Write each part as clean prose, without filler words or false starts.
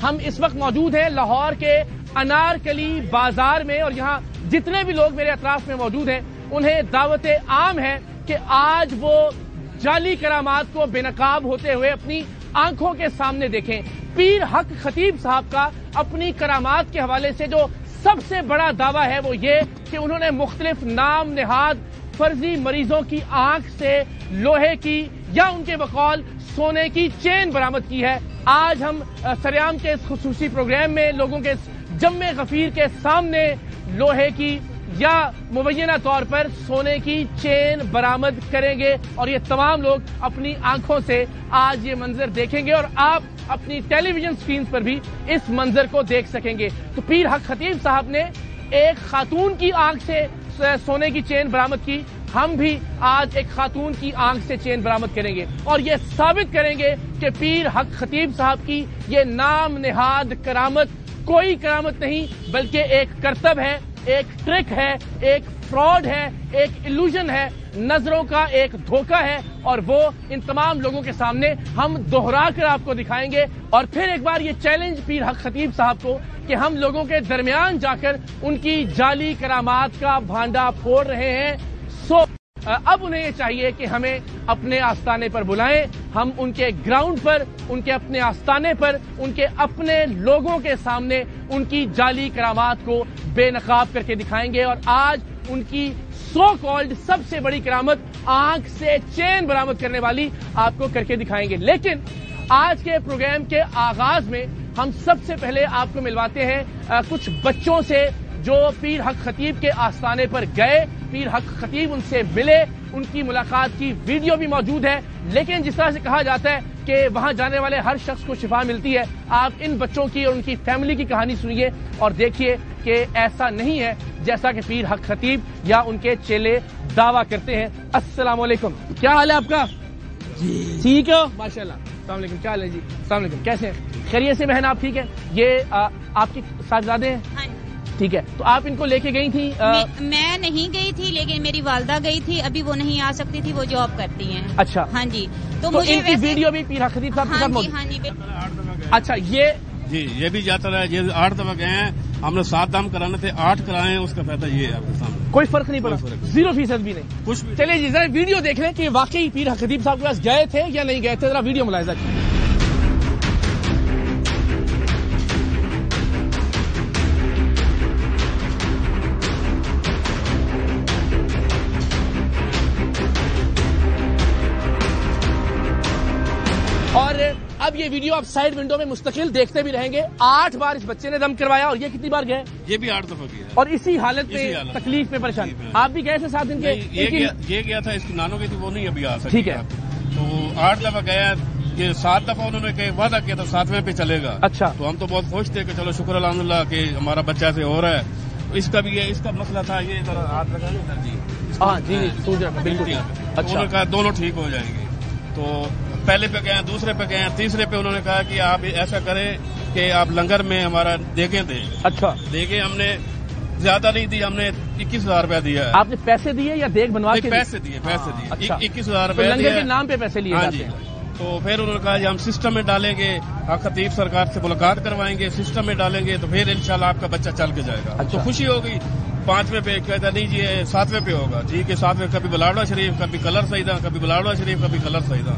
ہم اس وقت موجود ہیں لاہور کے انارکلی بازار میں، اور یہاں جتنے بھی لوگ میرے اطراف میں موجود ہیں انہیں دعوت عام ہے کہ آج وہ جعلی کرامات کو بے نقاب ہوتے ہوئے اپنی آنکھوں کے سامنے دیکھیں۔ پیر حق خطیب صاحب کا اپنی کرامات کے حوالے سے جو سب سے بڑا دعویٰ ہے وہ یہ کہ انہوں نے مختلف نام نہاد فرضی مریضوں کی آنکھ سے لوہے کی یا ان کے بقول سونے کی چین برآمد کی ہے۔ آج ہم سریام کے اس خصوصی پروگرام میں لوگوں کے جم غفیر کے سامنے لوہے کی یا مبینہ طور پر سونے کی چین برآمد کریں گے، اور یہ تمام لوگ اپنی آنکھوں سے آج یہ منظر دیکھیں گے، اور آپ اپنی ٹیلی ویژن سکرین پر بھی اس منظر کو دیکھ سکیں گے۔ تو پیر حق خطیب صاحب نے ایک خاتون کی آنکھ سے سونے کی چین برآمد کی، ہم بھی آج ایک خاتون کی آنکھ سے چین برآمد کریں گے اور یہ ثابت کریں گے کہ پیر حق خطیب صاحب کی یہ نام نہاد کرامت کوئی کرامت نہیں بلکہ ایک کرتب ہے، ایک ٹرک ہے، ایک فراڈ ہے، ایک ایلوژن ہے، نظروں کا ایک دھوکہ ہے، اور وہ ان تمام لوگوں کے سامنے ہم دوہرا کر آپ کو دکھائیں گے۔ اور پھر ایک بار یہ چیلنج پیر حق خطیب صاحب کو کہ ہم لوگوں کے درمیان جا کر ان کی جعلی کرامات کا بھانڈا پھوڑ رہے ہیں۔ اب انہیں یہ چاہیے کہ ہمیں اپنے آستانے پر بلائیں، ہم ان کے گراؤنڈ پر، ان کے اپنے آستانے پر، ان کے اپنے لوگوں کے سامنے ان کی جعلی کرامات کو بے نقاب کر کے دکھائیں گے، اور آج ان کی سو کالڈ سب سے بڑی کرامت آنکھ سے چین برآمد کرنے والی آپ کو کر کے دکھائیں گے۔ لیکن آج کے پروگرام کے آغاز میں ہم سب سے پہلے آپ کو ملواتے ہیں کچھ بچوں سے جو پیر حق خطیب کے آستانے پر گئے، پیر حق خطیب ان سے ملے، ان کی ملاقات کی ویڈیو بھی موجود ہے۔ لیکن جس طرح سے کہا جاتا ہے کہ وہاں جانے والے ہر شخص کو شفا ملتی ہے، آپ ان بچوں کی اور ان کی فیملی کی کہانی سنیے اور دیکھیے کہ ایسا نہیں ہے جیسا کہ پیر حق خطیب یا ان کے چیلے دعویٰ کرتے ہیں۔ السلام علیکم، کیا حال ہے آپ کا؟ جی ٹھیک ہو ماشاء اللہ۔ السلام علیکم، کیا حال ہے جی؟ السلام علیکم، کیسے ہیں؟ خیریت سے بہن؟ آپ ٹھیک ہے؟ یہ آپ کے صاحبزادے ہیں؟ ٹھیک ہے، تو آپ ان کو لے کے گئی تھی؟ میں نہیں گئی تھی لیکن میری والدہ گئی تھی، ابھی وہ نہیں آ سکتی تھی، وہ جاب کرتی ہیں۔ اچھا ہاں جی، تو مجھے ان کی ویڈیو بھی پیر حق خطیب صاحب کے ساتھ موجود؟ ہاں جی۔ اچھا، یہ بھی جاتا رہا، یہ 8 دفعہ گئے ہیں، ہم نے 7 دام کرانے تھے، 8 کرائے ہیں، اس کا فائدہ یہ ہے آپ کے سامنے، کوئی فرق نہیں پڑا، 0% بھی نہیں کچھ بھی۔ چلیے جی ذرا ویڈیو دیکھ لیں کہ واقعی پیر حق خطیب صاحب کے پاس گئے تھے یا نہیں گئے تھے، ذرا ویڈیو ملاحظہ کیجیے۔ اور اب یہ ویڈیو آپ سائیڈ ونڈو میں مستقل دیکھتے بھی رہیں گے۔ 8 بار اس بچے نے دم کروایا، اور یہ کتنی بار گئے؟ یہ بھی 8 دفعہ گیا، اور اسی حالت میں تکلیف میں پریشان۔ آپ بھی گئے تھے ساتھ دن کے؟ یہ گیا تھا، اس کی نانوں کی تھی، وہ نہیں ابھی آ سکتی۔ ٹھیک ہے، تو 8 دفعہ گیا، یہ 7 دفعہ انہوں نے وعدہ کیا تھا 7ویں پہ چلے گا۔ اچھا، تو ہم تو بہت خوش تھے کہ چلو شکر الحمدللہ کہ ہمارا بچہ سے ہو رہا ہے۔ اس کا بھی اس کا مسئلہ تھا، یہ ذرا ہاتھ لگانے تھا جی، ہاں جی سوچ رہا بالکل۔ انہوں نے کہا دونوں ٹھیک ہو جائیں گے، تو پہلے پہ گئے، دوسرے پہ گئے، تیسرے پہ انہوں نے کہا کہ آپ ایسا کریں کہ آپ لنگر میں ہمارا دیگیں دیں۔ اچھا، دیگیں ہم نے زیادہ نہیں دی، ہم نے 21,000 روپیہ دیا ہے۔ آپ نے پیسے دیے یا دیگ بنوا کے؟ پیسے دیے، 21,000 روپیہ لنگر کے نام پہ پیسے لیے؟ ہاں جی۔ تو پھر انہوں نے کہا جی ہم سسٹم میں ڈالیں گے، حق خطیب سرکار سے ملاقات کروائیں گے، سسٹم میں ڈالیں گے تو پھر انشاءاللہ آپ کا بچہ چل کے جائے گا۔ تو خوشی ہو گئی۔ 5ویں پہ کہتا نہیں جی 7ویں پہ ہوگا، ٹھیک ہے 7ویں، کبھی بلاڑا شریف، کبھی کلر سیدہ، کبھی بلاڑا شریف، کبھی کلر سیدہ۔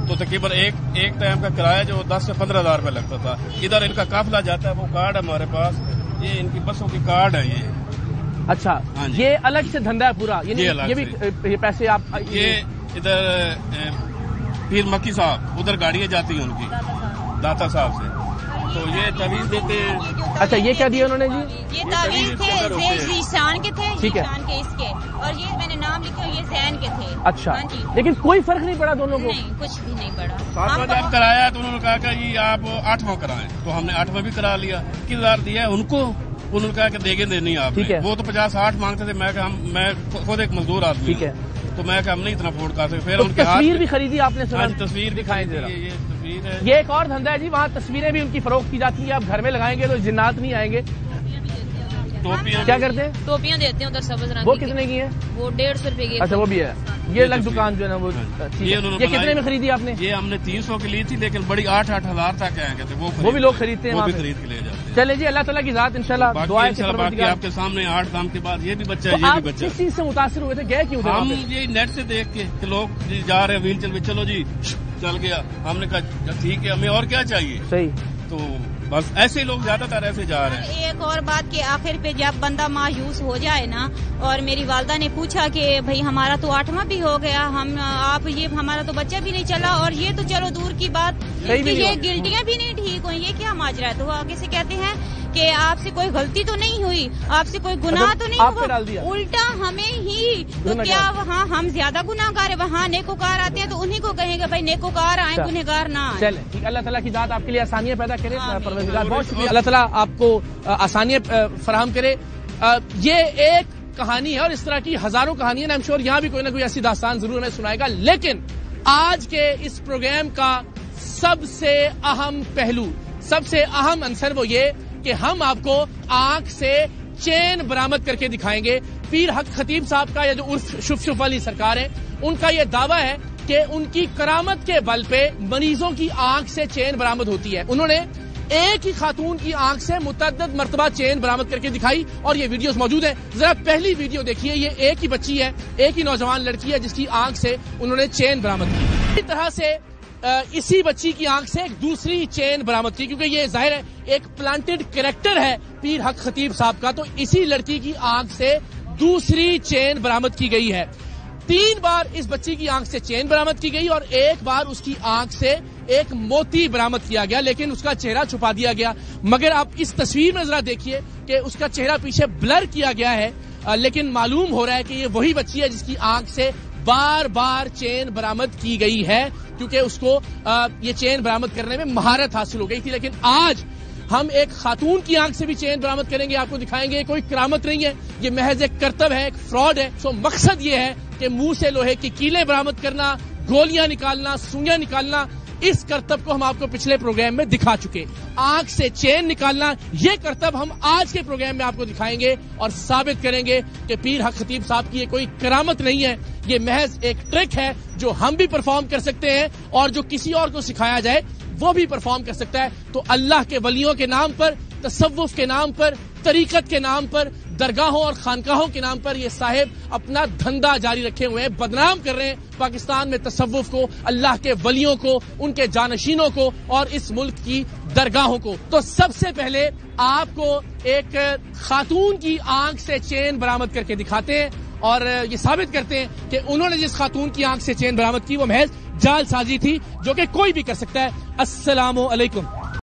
تو تقریباً ایک ٹائم کا کرایہ جو 10 سے 15,000 روپے لگتا تھا۔ ادھر ان کا قافلہ جاتا ہے، وہ کارڈ ہے ہمارے پاس، یہ ان کی بسوں کی کارڈ ہے یہ۔ اچھا، یہ الگ سے دھندا ہے پورا، یہ بھی یہ پیسے آپ؟ یہ ادھر پیر مکی صاحب، ادھر گاڑیاں جاتی ہیں ان کی داتا صاحب سے، تو یہ تعویذ دیتے ہیں۔ اچھا، یہ کیا دیا انہوں نے جی؟ یہ تعویذ تھے ذیشان کے تھے، ٹھیک ہے، کے اس کے، اور یہ میں نے نام لکھے یہ زین کے تھے۔ اچھا، لیکن کوئی فرق نہیں پڑا دونوں کو؟ نہیں، کچھ بھی نہیں پڑا۔ 7واں جب کرایا تو انہوں نے کہا کہ جی آپ 8واں کرائیں، تو ہم نے 8واں بھی کرا لیا۔ 21,000 دیا ہے ان کو، انہوں نے کہا کہ دیگیں دینی آپ نے، وہ تو 50-60 مانگتے تھے، میں خود ایک مزدور آدمی، ٹھیک ہے، تو میں کہ ہم نہیں اتنا افورڈ کر سکتے۔ پھر ان کے تصویر بھی خریدی آپ نے؟ تصویر دکھائیں ذرا، یہ تصویر ہے۔ یہ ایک اور دھندا ہے جی، وہاں تصویریں بھی ان کی فروخت کی جاتی ہیں، آپ گھر میں لگائیں گے تو جنات نہیں آئیں گے۔ ٹوپیاں کیا کرتے ہیں؟ ٹوپیاں دیتے ہیں ادھر سبز رنگ، وہ کتنے کی ہیں؟ وہ 150 روپے کی۔ اچھا، وہ بھی ہے۔ یہ الگ دکان جو ہے نا وہ یہ کتنے میں خریدی آپ نے؟ یہ ہم نے 300 کی لی تھی لیکن بڑی 8-8 ہزار تک کہتے تھے وہ بھی لوگ خریدتے ہیں، وہ بھی خرید کے لے جاتے ہیں. چلے جی اللہ تعالیٰ کی ذات انشاءاللہ دعا ہے. باقی آپ کے سامنے 8 دام کے بعد یہ بھی بچہ ہے، یہ بھی بچہ. کس چیز سے متاثر ہوئے تھے، گئے کیوں تھے؟ ہم یہ نیٹ سے دیکھ کے کہ لوگ جا رہے ہیں ویل چیئر میں، چلو جی چل گیا. ہم نے کہا ٹھیک ہے ہمیں اور کیا چاہیے. صحیح. تو بس ایسے لوگ زیادہ تر ایسے جا رہے ہیں. ایک اور بات کہ آخر پہ جب بندہ مایوس ہو جائے نا، اور میری والدہ نے پوچھا کہ بھئی ہمارا تو 8واں بھی ہو گیا، آپ یہ ہمارا تو بچہ بھی نہیں چلا، اور یہ تو چلو دور کی بات کہ یہ گلٹیاں بھی نہیں ٹھیک ہوئی، یہ کیا ماجرا ہے. تو وہ آگے سے کہتے ہیں کہ آپ سے کوئی غلطی تو نہیں ہوئی، آپ سے کوئی گناہ تو نہیں ہوا، الٹا ہمیں ہی تو کیا وہاں ہم زیادہ گناہگار ہیں، وہاں نیکوکار آتے ہیں تو انہیں کو کہیں گے بھائی نیکوکار آئیں گنہگار نہ آئیں. چلیں اللہ تعالیٰ کی ذات آپ کے لیے آسانیاں پیدا کرے. بہت شکریہ. اللہ تعالیٰ آپ کو آسانیاں فراہم کرے. یہ ایک کہانی ہے اور اس طرح کی ہزاروں کہانیاں. آئی ایم شیور یہاں بھی کوئی نہ کوئی ایسی داستان ضرور ہمیں سنائے گا. لیکن آج کے اس پروگرام کا سب سے اہم پہلو، سب سے اہم عنصر وہ یہ کہ ہم آپ کو آنکھ سے چین برآمد کر کے دکھائیں گے. پیر حق خطیب صاحب کا یہ جو عرف شف شف والی سرکار ہے، ان کا یہ دعویٰ ہے کہ ان کی کرامت کے بل پہ مریضوں کی آنکھ سے چین برآمد ہوتی ہے. انہوں نے ایک ہی خاتون کی آنکھ سے متعدد مرتبہ چین برآمد کر کے دکھائی اور یہ ویڈیوز موجود ہیں. ذرا پہلی ویڈیو دیکھیے. یہ ایک ہی بچی ہے، ایک ہی نوجوان لڑکی ہے جس کی آنکھ سے انہوں نے چین برآمد کی. اسی طرح سے اسی بچی کی آنکھ سے ایک دوسری چین برآمد کی، کیونکہ یہ ظاہر ہے ایک پلانٹڈ کریکٹر ہے پیر حق خطیب صاحب کا. تو اسی لڑکی کی آنکھ سے دوسری چین برآمد کی گئی ہے. 3 بار اس بچی کی آنکھ سے چین برآمد کی گئی اور ایک بار اس کی آنکھ سے ایک موتی برآمد کیا گیا، لیکن اس کا چہرہ چھپا دیا گیا. مگر آپ اس تصویر میں ذرا دیکھیے کہ اس کا چہرہ پیچھے بلر کیا گیا ہے، لیکن معلوم ہو رہا ہے کہ یہ وہی بچی ہے جس کی آنکھ سے بار بار چین برآمد کی گئی ہے، کیونکہ اس کو یہ چین برآمد کرنے میں مہارت حاصل ہو گئی تھی. لیکن آج ہم ایک خاتون کی آنکھ سے بھی چین برآمد کریں گے، آپ کو دکھائیں گے. کوئی کرامت نہیں ہے، یہ محض ایک کرتب ہے، ایک فراڈ ہے. مقصد یہ ہے کہ منہ سے لوہے کی کیلیں برآمد کرنا، گولیاں نکالنا، سوئیاں نکالنا، اس کرتب کو ہم آپ کو پچھلے پروگرام میں دکھا چکے. آنکھ سے چین نکالنا، یہ کرتب ہم آج کے پروگرام میں آپ کو دکھائیں گے اور ثابت کریں گے کہ پیر حق خطیب صاحب کی یہ کوئی کرامت نہیں ہے، یہ محض ایک ٹرک ہے جو ہم بھی پرفارم کر سکتے ہیں اور جو کسی اور کو سکھایا جائے وہ بھی پرفارم کر سکتا ہے. تو اللہ کے ولیوں کے نام پر، تصوف کے نام پر، طریقت کے نام پر، درگاہوں اور خانقاہوں کے نام پر یہ صاحب اپنا دھندا جاری رکھے ہوئے ہیں. بدنام کر رہے ہیں پاکستان میں تصوف کو، اللہ کے ولیوں کو، ان کے جانشینوں کو اور اس ملک کی درگاہوں کو. تو سب سے پہلے آپ کو ایک خاتون کی آنکھ سے چین برآمد کر کے دکھاتے ہیں اور یہ ثابت کرتے ہیں کہ انہوں نے جس خاتون کی آنکھ سے چین برآمد کی وہ محض جال سازی تھی جو کہ کوئی بھی کر سکتا ہے. السلام علیکم.